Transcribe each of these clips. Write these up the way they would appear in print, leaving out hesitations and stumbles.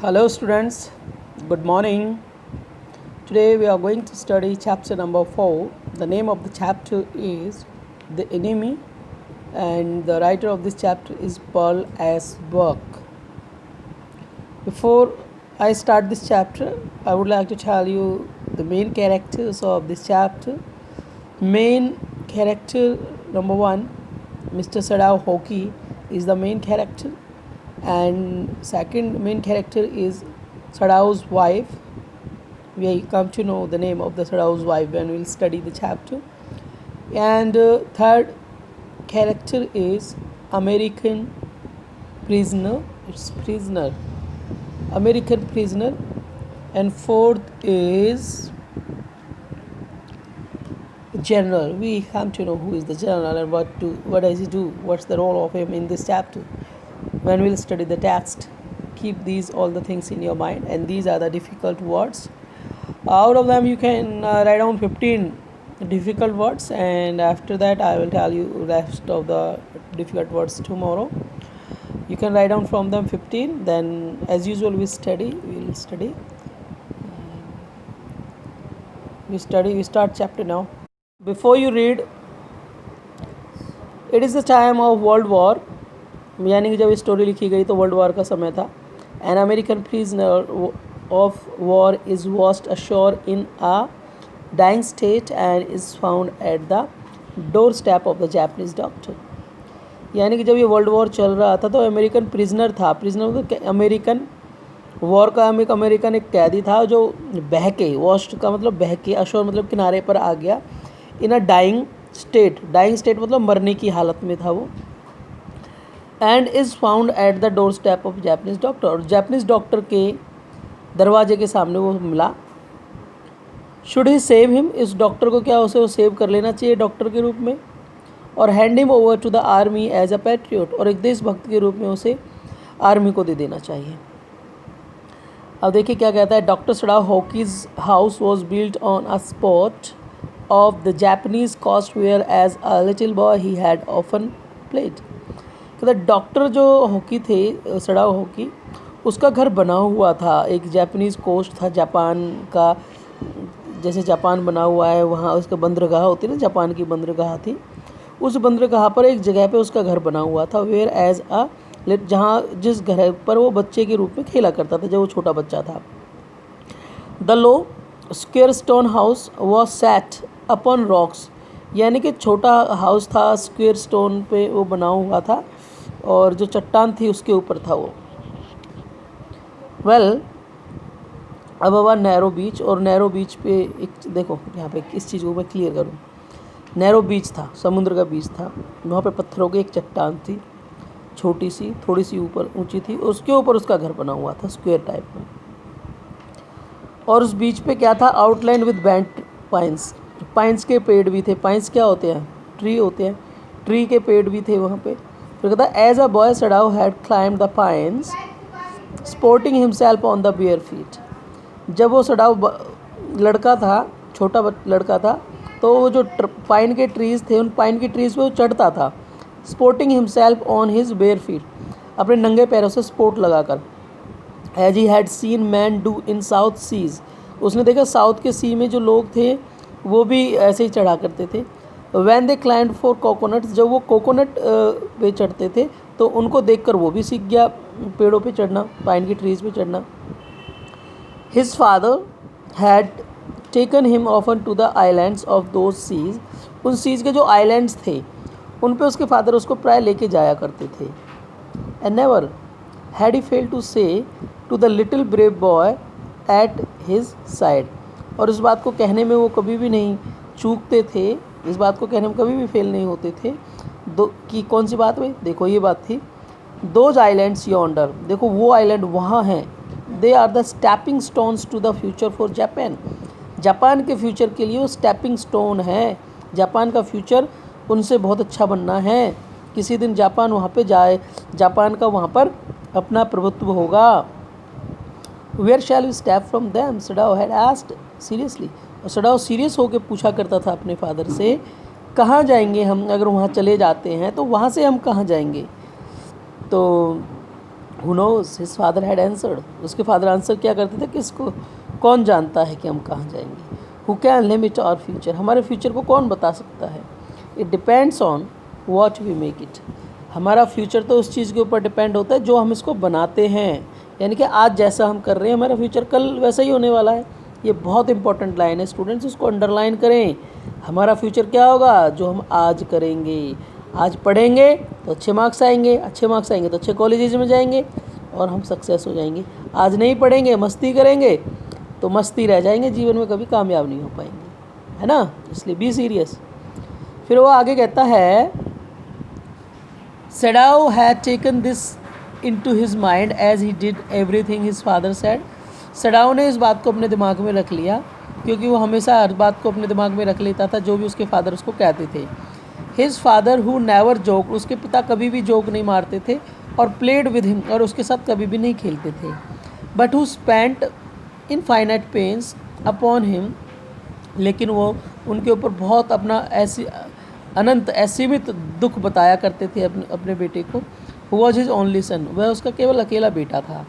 Hello students, good morning. Today we are going to study chapter number 4. The name of the chapter is The Enemy and the writer of this chapter is Paul S. Burke. Before I start this chapter, I would like to tell you the main characters of this chapter. Main character number 1, Mr. Sadao Hoki is the main character, and second main character is Sadao's wife. We come to know the name of the Sadao's wife when we will study the chapter. And third character is American prisoner. It's prisoner. American prisoner. And fourth is general. We come to know who is the general and what does he do, what's the role of him in this chapter. When we'll study the text, keep these all the things in your mind, and these are the difficult words. Out of them you can write down 15 difficult words, and after that I will tell you rest of the difficult words tomorrow. You can write down from them 15, then as usual we start chapter now. Before you read, it is the time of World War, यानी कि जब story लिखी गई तो world war का समय था. An American prisoner of war is washed ashore in a dying state and is found at the door step of the Japanese doctor. यानी कि जब ये वर्ल्ड वॉर चल रहा था तो अमेरिकन प्रिजनर था. प्रिजनर मतलब अमेरिकन वॉर का एक अमेरिकन एक कैदी था जो बह के, वॉस्ट का मतलब बह के, अशोर मतलब किनारे पर आ गया. इन अ डाइंग स्टेट मतलब मरने की हालत में था वो. And is found at the door step of Japanese doctor. और जापानीज डॉक्टर के दरवाजे के सामने वो मिला. शुड ही सेव हिम, इस डॉक्टर को क्या उसे वो सेव कर लेना चाहिए डॉक्टर के रूप में, और hand him over to the army as a patriot, और एक देशभक्त के रूप में उसे आर्मी को दे देना चाहिए. अब देखिए क्या कहता है. Doctor Sadao Hoki's house was built on a spot of the Japanese coast where as a little boy he had often played. कहता डॉक्टर जो हॉकी थे, सडाओ हॉकी, उसका घर बना हुआ था एक जापानीज़ कोस्ट था, जापान का जैसे जापान बना हुआ है वहाँ उसका बंदरगाह होती ना, जापान की बंदरगाह थी. उस बंदरगाह पर एक जगह पे उसका घर बना हुआ था, वेयर एज अ जहाँ जिस घर पर वो बच्चे के रूप में खेला करता था जब वो छोटा बच्चा था. The low square stone house was set upon rocks. यानी कि छोटा हाउस था, स्क्वेयर स्टोन पे वो बना हुआ था और जो चट्टान थी उसके ऊपर था वो. वेल अब हुआ नैरो बीच, और नैरो बीच पे एक देखो यहाँ पे इस चीज़ को मैं क्लियर करूँ. नैरो बीच था, समुद्र का बीच था, वहाँ पे पत्थरों की एक चट्टान थी, छोटी सी, थोड़ी सी ऊपर ऊंची थी, उसके ऊपर उसका घर बना हुआ था स्क्वायर टाइप में. और उस बीच पे क्या था, आउटलाइन विद बैंट पाइन्स. पाइन्स के पेड़ भी थे. पाइन्स क्या होते हैं, ट्री होते हैं, ट्री के पेड़ भी थे वहाँ पे. फिर कहता as a boy Sadao had climbed the pines sporting himself on the bare feet. जब वो सडाओ लड़का था, छोटा लड़का था, तो वो जो पाइन के ट्रीज़ थे उन पाइन के ट्रीज़ पे वो चढ़ता था. Sporting himself on his bare feet, अपने नंगे पैरों से स्पोर्ट लगाकर. As he had seen men do in south seas, उसने देखा साउथ के सी में जो लोग थे वो भी ऐसे ही चढ़ा करते थे. वैन दे क्लाइंड फॉर कोकोनट्स, जब वो कोकोनट पे चढ़ते थे तो उनको देखकर वो भी सीख गया पेड़ों पे चढ़ना, पाइन की ट्रीज़ पे चढ़ना. His father had taken him often to the islands of those seas. उन सीज के जो आइलैंड्स थे उन पे उसके फादर उसको प्राय लेके जाया करते थे. And never had he fail to say to the little brave boy at his side. और इस बात को कहने में वो कभी भी नहीं चूकते थे, इस बात को कहने में कभी भी फेल नहीं होते थे. दो की कौन सी बात भाई, देखो ये बात थी. दोज आइलैंड्स यॉन्डर, देखो वो आइलैंड वहाँ हैं. They are the stepping stones to the future for Japan. Japan के फ्यूचर के लिए वो स्टेपिंग स्टोन है. जापान का फ्यूचर उनसे बहुत अच्छा बनना है. किसी दिन जापान वहाँ पे जाए, जापान का वहाँ पर अपना प्रभुत्व होगा. Where shall we step from them, Sadao had asked seriously. और सडाओ सीरियस होकर पूछा करता था अपने फादर से, कहाँ जाएंगे हम, अगर वहाँ चले जाते हैं तो वहाँ से हम कहाँ जाएंगे. तो who knows his father had answered, उसके फादर आंसर क्या करते थे, किसको, कौन जानता है कि हम कहाँ जाएंगे। Who can limit our future, हमारे फ्यूचर को कौन बता सकता है। It depends on what we make it, हमारा फ्यूचर तो उस चीज़ के ऊपर डिपेंड होता है जो हम इसको बनाते हैं, यानी कि आज जैसा हम कर रहे हैं हमारा फ्यूचर कल वैसा ही होने वाला है। ये बहुत इंपॉर्टेंट लाइन है स्टूडेंट्स, इसको अंडरलाइन करें। हमारा फ्यूचर क्या होगा, जो हम आज करेंगे। आज पढ़ेंगे तो अच्छे मार्क्स आएंगे, अच्छे मार्क्स आएंगे तो अच्छे कॉलेजेस में जाएंगे और हम सक्सेस हो जाएंगे। आज नहीं पढ़ेंगे, मस्ती करेंगे तो मस्ती रह जाएंगे, जीवन में कभी कामयाब नहीं हो पाएंगे, है ना। इसलिए बी सीरियस। फिर वो आगे कहता है, Sadao had taken this into his mind as he did everything his father said. Sadao ने इस बात को अपने दिमाग में रख लिया, क्योंकि वो हमेशा हर बात को अपने दिमाग में रख लेता था जो भी उसके फादर उसको कहते थे। His father who never joke, उसके पिता कभी भी जोक नहीं मारते थे, और प्लेड विद हिम, और उसके साथ कभी भी नहीं खेलते थे। But who spent infinite pains upon him, लेकिन वो उनके ऊपर बहुत अपना ऐसी अनंत असीमित दुख बताया करते थे अपने बेटे को। Who was his only son, वह उसका केवल अकेला बेटा था।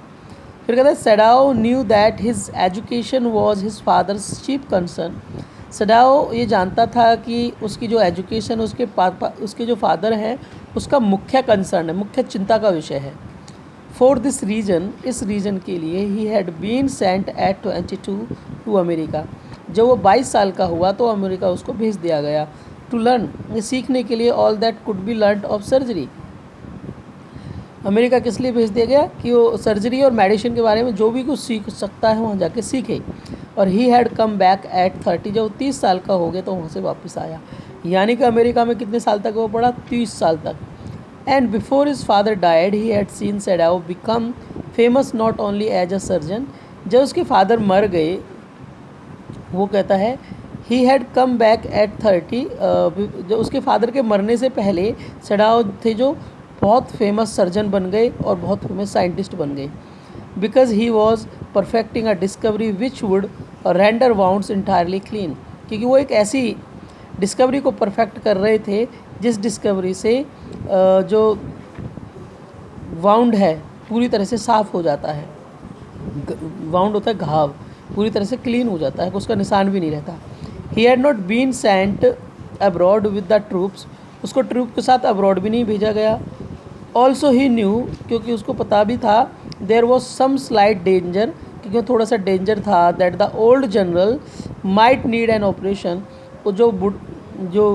फिर कहते हैं, Sadao knew that his education was his father's chief concern. Sadao ये जानता था कि उसकी जो एजुकेशन उसके जो फादर हैं उसका मुख्य कंसर्न है, मुख्य चिंता का विषय है। फॉर दिस रीजन, इस रीजन के लिए, he had been sent at 22 to America, जब वो 22 साल का हुआ तो अमेरिका उसको भेज दिया गया। टू लर्न, ये सीखने के लिए, all that could be learn of surgery. America किस लिए भेज दिया गया कि वो सर्जरी और मेडिसिन के बारे में जो भी कुछ सीख सकता है वहाँ जाके सीखे। और ही हैड कम बैक एट 30, जब 30 साल का हो गया तो वहाँ से वापस आया। यानी कि अमेरिका में कितने साल तक वो पढ़ा, 30 साल तक। And before his father died he had seen Sadao become famous not only as a surgeon. जब उसके फादर मर गए, वो कहता है he had come back at 30, जो उसके फादर के मरने से पहले सेडाओ थे जो बहुत फेमस सर्जन बन गए और बहुत फेमस साइंटिस्ट बन गए। Because he was perfecting a discovery which would render wounds entirely clean, क्योंकि वो एक ऐसी डिस्कवरी को परफेक्ट कर रहे थे जिस डिस्कवरी से जो वाउंड है पूरी तरह से साफ़ हो जाता है। वाउंड होता है घाव, पूरी तरह से क्लीन हो जाता है, उसका निशान भी नहीं रहता। He had not been sent abroad with the troops, उसको ट्रूप के साथ अब्रॉड भी नहीं भेजा गया। ऑल्सो ही न्यू, क्योंकि उसको पता भी था, there was some slight danger, क्योंकि थोड़ा सा डेंजर था, that the old general might need an operation, वो जो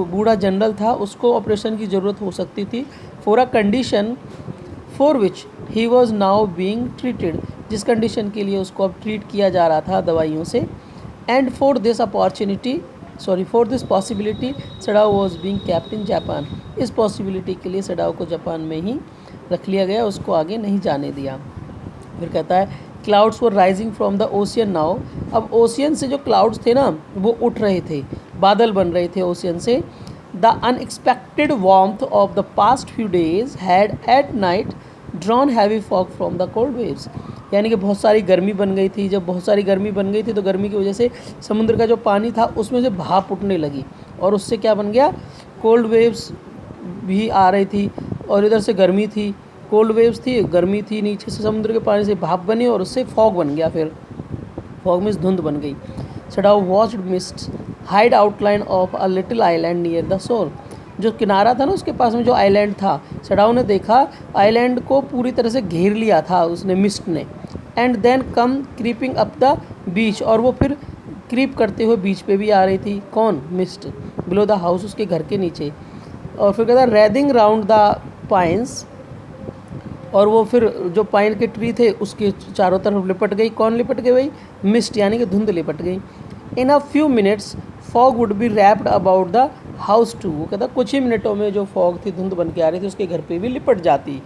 बूढ़ा जनरल था उसको ऑपरेशन की ज़रूरत हो सकती थी। For a condition for which he was now being treated, जिस कंडीशन के लिए उसको अब ट्रीट किया जा रहा था दवाइयों से। And for this possibility Sadao was being kept in Japan, इस पॉसिबिलिटी के लिए सेडाओ को जापान में ही रख लिया गया, उसको आगे नहीं जाने दिया। फिर कहता है, clouds were rising from the ocean now, अब ओशियन से जो क्लाउड्स थे ना वो उठ रहे थे, बादल बन रहे थे ओशियन से। The unexpected warmth of the past few days had at night drawn heavy fog from the cold waves, यानी कि बहुत सारी गर्मी बन गई थी। जब बहुत सारी गर्मी बन गई थी तो गर्मी की वजह से समुद्र का जो पानी था उसमें से भाप उठने लगी, और उससे क्या बन गया, कोल्ड वेव्स भी आ रही थी, और इधर से गर्मी थी, कोल्ड वेव्स थी, गर्मी थी, नीचे से समुद्र के पानी से भाप बनी और उससे फॉग बन गया। फिर फॉग में धुंध बन गई। Sadao watched mist hide outline of a little island near the shore, जो किनारा था ना उसके पास में जो आइलैंड था, सेडाओ ने देखा आइलैंड को पूरी तरह से घेर लिया था उसने, मिस्ट ने। And then come creeping up the beach, और वो फिर क्रीप करते हुए बीच पे भी आ रही थी, कौन, मिस्ट, बिलो द हाउस, उसके घर के नीचे। और फिर कहता रेदिंग राउंड द पाइन्स, और वो फिर जो पाइन के ट्री थे उसके चारों तरफ लिपट गई, कौन लिपट गई भाई, मिस्ट, यानी कि धुंध लिपट गई। In a few minutes fog would be wrapped about the house too, वो कहता कुछ ही मिनटों में जो फॉग थी, धुंध बन के आ रही थी, उसके घर पे भी लिपट जाती,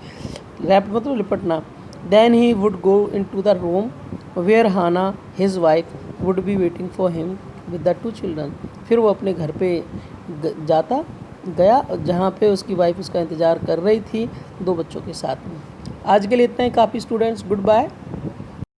रैप्ड मतलब लिपटना। Then he would go in to the room where Hana his wife would be waiting for him with the 2 children, फिर वो अपने घर पे गया जहाँ पे उसकी वाइफ उसका इंतज़ार कर रही थी 2 बच्चों के साथ में। आज के लिए इतना ही काफ़ी स्टूडेंट्स, गुड बाय।